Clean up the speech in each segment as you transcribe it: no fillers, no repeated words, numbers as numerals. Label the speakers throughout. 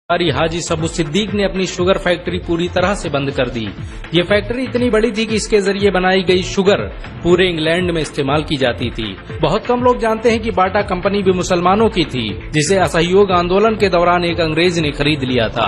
Speaker 1: हाजी सबू सिद्दीक ने अपनी शुगर फैक्ट्री पूरी तरह से बंद कर दी। ये फैक्ट्री इतनी बड़ी थी कि इसके जरिए बनाई गई शुगर पूरे इंग्लैंड में इस्तेमाल की जाती थी। बहुत कम लोग जानते हैं कि बाटा कंपनी भी मुसलमानों की थी, जिसे असहयोग आंदोलन के दौरान एक अंग्रेज ने खरीद लिया था।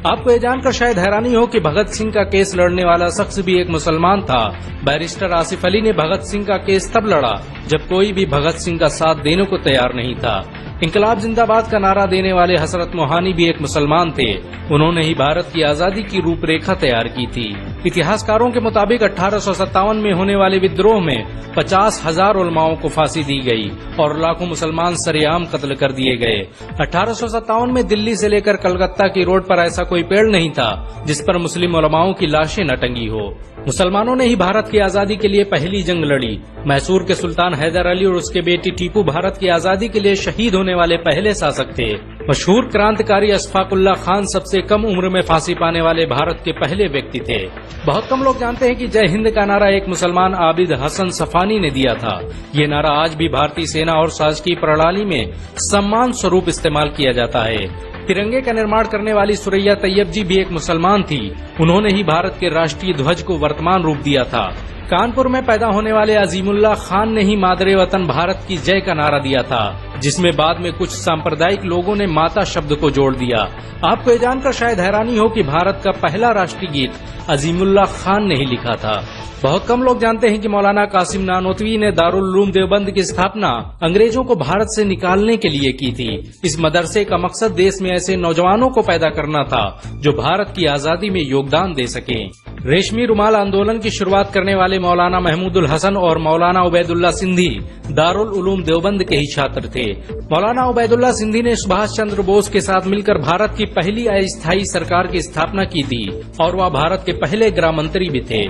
Speaker 1: आपको ये जानकर शायद हैरानी हो कि भगत सिंह का केस लड़ने वाला शख्स भी एक मुसलमान था। बैरिस्टर आसिफ अली ने भगत सिंह का केस तब लड़ा जब कोई भी भगत सिंह का साथ देने को तैयार नहीं था। इंकलाब जिंदाबाद का नारा देने वाले हसरत मोहानी भी एक मुसलमान थे। उन्होंने ही भारत की आजादी की रूपरेखा तैयार की थी। इतिहासकारों के मुताबिक 1857 में होने वाले विद्रोह में 50,000 उलमाओं को फांसी दी गई और लाखों मुसलमान सरेआम कत्ल कर दिए गए। 1857 में दिल्ली से लेकर कलकत्ता की रोड पर ऐसा कोई पेड़ नहीं था जिस पर मुस्लिम उलमाओं की लाशें न टंगी हो। मुसलमानों ने ही भारत की आजादी के लिए पहली जंग लड़ी। मैसूर के सुल्तान हैदर अली और उसके बेटी टीपू भारत की आजादी के लिए शहीद होने वाले पहले शासक थे। मशहूर क्रांतिकारी अशफाकुल्लाह खान सबसे कम उम्र में फांसी पाने वाले भारत के पहले व्यक्ति थे। बहुत कम लोग जानते हैं कि जय हिंद का नारा एक मुसलमान आबिद हसन सफानी ने दिया था। ये नारा आज भी भारतीय सेना और शासकीय प्रणाली में सम्मान स्वरूप इस्तेमाल किया जाता है। तिरंगे का निर्माण करने वाली सुरैया तैयब जी भी एक मुसलमान थी। उन्होंने ही भारत के राष्ट्रीय ध्वज को वर्तमान रूप दिया था। कानपुर में पैदा होने वाले अजीमुल्लाह खान ने ही मादरे वतन भारत की जय का नारा दिया था, जिसमें बाद में कुछ सांप्रदायिक लोगों ने माता शब्द को जोड़ दिया। आपको ये जानकर शायद हैरानी हो कि भारत का पहला राष्ट्रीय गीत अजीमुल्लाह खान ने ही लिखा था। बहुत कम लोग जानते हैं कि मौलाना कासिम नानोतवी ने दारुल उलूम देवबंद की स्थापना अंग्रेजों को भारत से निकालने के लिए की थी। इस मदरसे का मकसद देश में ऐसे नौजवानों को पैदा करना था जो भारत की आजादी में योगदान दे सकें। रेशमी रुमाल आंदोलन की शुरुआत करने वाले मौलाना महमूदुल हसन और मौलाना उबैदुल्ला सिंधी दारुल उलूम देवबंद के ही छात्र थे। मौलाना उबैदुल्ला सिंधी ने सुभाष चंद्र बोस के साथ मिलकर भारत की पहली अस्थायी सरकार की स्थापना की थी और वह भारत के पहले गृह मंत्री भी थे।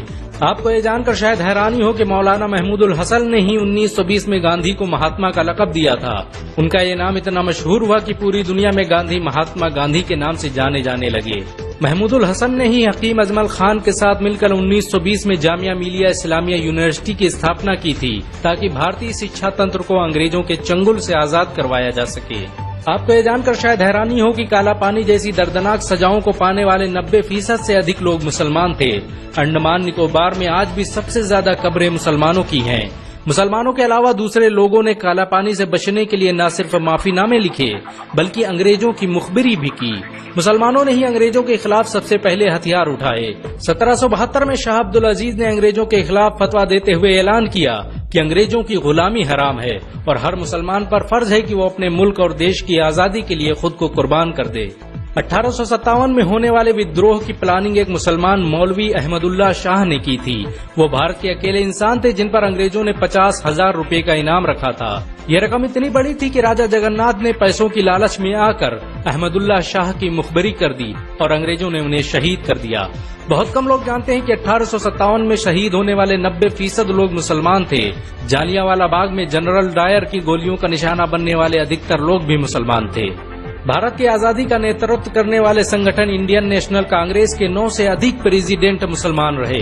Speaker 1: आपको ये जानकर शायद हैरानी हो कि मौलाना महमूदुल हसन ने ही 1920 में गांधी को महात्मा का लक़ब दिया था। उनका ये नाम इतना मशहूर हुआ कि पूरी दुनिया में गांधी महात्मा गांधी के नाम से जाने जाने लगे। महमूदुल हसन ने ही हकीम अजमल खान के साथ मिलकर 1920 में जामिया मिलिया इस्लामिया यूनिवर्सिटी की स्थापना की थी, ताकि भारतीय शिक्षा तंत्र को अंग्रेजों के चंगुल से आजाद करवाया जा सके। आपको ये जानकर शायद हैरानी हो कि काला पानी जैसी दर्दनाक सजाओं को पाने वाले 90% से अधिक लोग मुसलमान थे। अंडमान निकोबार में आज भी सबसे ज्यादा कब्रें मुसलमानों की हैं। मुसलमानों के अलावा दूसरे लोगों ने काला पानी से बचने के लिए न सिर्फ माफीनामे लिखे बल्कि अंग्रेजों की मुखबिरी भी की। मुसलमानों ने ही अंग्रेजों के खिलाफ सबसे पहले हथियार उठाए। 1772 में शाह अब्दुल अजीज ने अंग्रेजों के खिलाफ फतवा देते हुए ऐलान किया कि अंग्रेजों की गुलामी हराम है और हर मुसलमान पर फर्ज है कि वो अपने मुल्क और देश की आजादी के लिए खुद को कुर्बान कर दे। 1857 में होने वाले विद्रोह की प्लानिंग एक मुसलमान मौलवी अहमदुल्ला शाह ने की थी। वो भारत के अकेले इंसान थे जिन पर अंग्रेजों ने 50,000 रुपए का इनाम रखा था। यह रकम इतनी बड़ी थी कि राजा जगन्नाथ ने पैसों की लालच में आकर अहमदुल्ला शाह की मुखबरी कर दी और अंग्रेजों ने उन्हें शहीद कर दिया। बहुत कम लोग जानते हैं कि 1857 में शहीद होने वाले 90% लोग मुसलमान थे। जालियांवाला बाग में जनरल डायर की गोलियों का निशाना बनने वाले अधिकतर लोग भी मुसलमान थे। भारत की आजादी का नेतृत्व करने वाले संगठन इंडियन नेशनल कांग्रेस के 9 से अधिक प्रेसिडेंट मुसलमान रहे।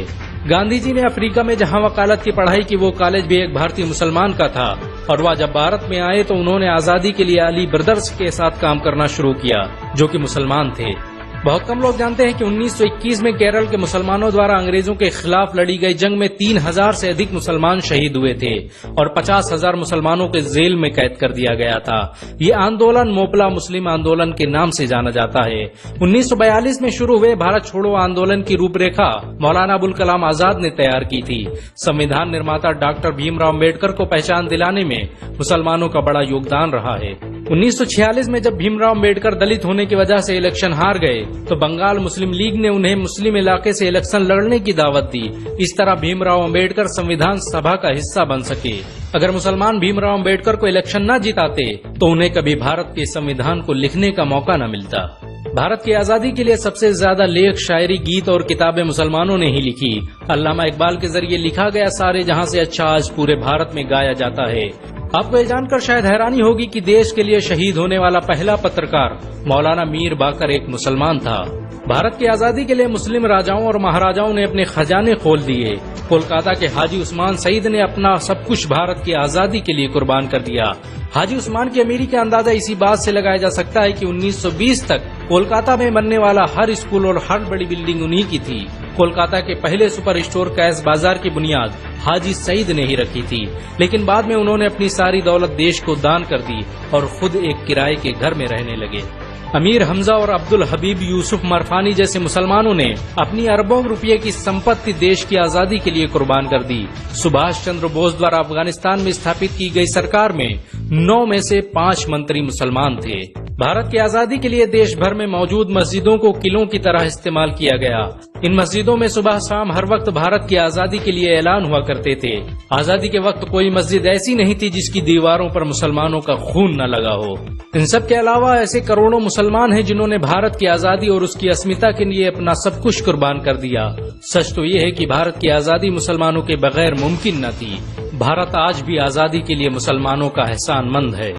Speaker 1: गांधी जी ने अफ्रीका में जहां वकालत की पढ़ाई की, वो कॉलेज भी एक भारतीय मुसलमान का था और वह जब भारत में आए तो उन्होंने आजादी के लिए अली ब्रदर्स के साथ काम करना शुरू किया, जो कि मुसलमान थे। बहुत कम लोग जानते हैं कि 1921 में केरल के मुसलमानों द्वारा अंग्रेजों के खिलाफ लड़ी गई जंग में 3000 से अधिक मुसलमान शहीद हुए थे और 50,000 मुसलमानों के जेल में कैद कर दिया गया था। ये आंदोलन मोपला मुस्लिम आंदोलन के नाम से जाना जाता है। 1942 में शुरू हुए भारत छोड़ो आंदोलन की रूपरेखा मौलाना अबुल कलाम आजाद ने तैयार की थी। संविधान निर्माता डॉक्टर भीमराव अम्बेडकर को पहचान दिलाने में मुसलमानों का बड़ा योगदान रहा है। 1946 में जब भीमराव अम्बेडकर दलित होने की वजह से इलेक्शन हार गए तो बंगाल मुस्लिम लीग ने उन्हें मुस्लिम इलाके से इलेक्शन लड़ने की दावत दी। इस तरह भीमराव अम्बेडकर संविधान सभा का हिस्सा बन सके। अगर मुसलमान भीमराव अम्बेडकर को इलेक्शन न जिताते तो उन्हें कभी भारत के संविधान को लिखने का मौका न मिलता। भारत की आजादी के लिए सबसे ज्यादा लेख, शायरी, गीत और किताबें मुसलमानों ने ही लिखी। अल्लामा इकबाल के जरिए लिखा गया सारे जहां से अच्छा आज पूरे भारत में गाया जाता है। आपको ये जानकर शायद हैरानी होगी कि देश के लिए शहीद होने वाला पहला पत्रकार मौलाना मीर बाकर एक मुसलमान था। भारत की आजादी के लिए मुस्लिम राजाओं और महाराजाओं ने अपने खजाने खोल दिए। कोलकाता के हाजी उस्मान सईद ने अपना सब कुछ भारत की आजादी के लिए कुर्बान कर दिया। हाजी उस्मान की अमीरी का अंदाजा इसी बात से लगाया जा सकता है कि 1920 तक कोलकाता में बनने वाला हर स्कूल और हर बड़ी बिल्डिंग उन्हीं की थी। कोलकाता के पहले सुपर स्टोर कैश बाजार की बुनियाद हाजी सईद ने ही रखी थी, लेकिन बाद में उन्होंने अपनी सारी दौलत देश को दान कर दी और खुद एक किराए के घर में रहने लगे। अमीर हमजा और अब्दुल हबीब यूसुफ मरफानी जैसे मुसलमानों ने अपनी अरबों रुपये की संपत्ति देश की आजादी के लिए कुर्बान कर दी। सुभाष चंद्र बोस द्वारा अफगानिस्तान में स्थापित की गई सरकार में 9 में से 5 मंत्री मुसलमान थे। भारत की आजादी के लिए देश भर में मौजूद मस्जिदों को किलों की तरह इस्तेमाल किया गया। इन मस्जिदों में सुबह शाम हर वक्त भारत की आजादी के लिए ऐलान हुआ करते थे। आजादी के वक्त कोई मस्जिद ऐसी नहीं थी जिसकी दीवारों पर मुसलमानों का खून न लगा हो। इन सब के अलावा ऐसे करोड़ों मुसलमान हैं जिन्होंने भारत की आजादी और उसकी अस्मिता के लिए अपना सब कुछ कुर्बान कर दिया। सच तो ये है कि भारत की आजादी मुसलमानों के बगैर मुमकिन न थी। भारत आज भी आजादी के लिए मुसलमानों का एहसानमंद है।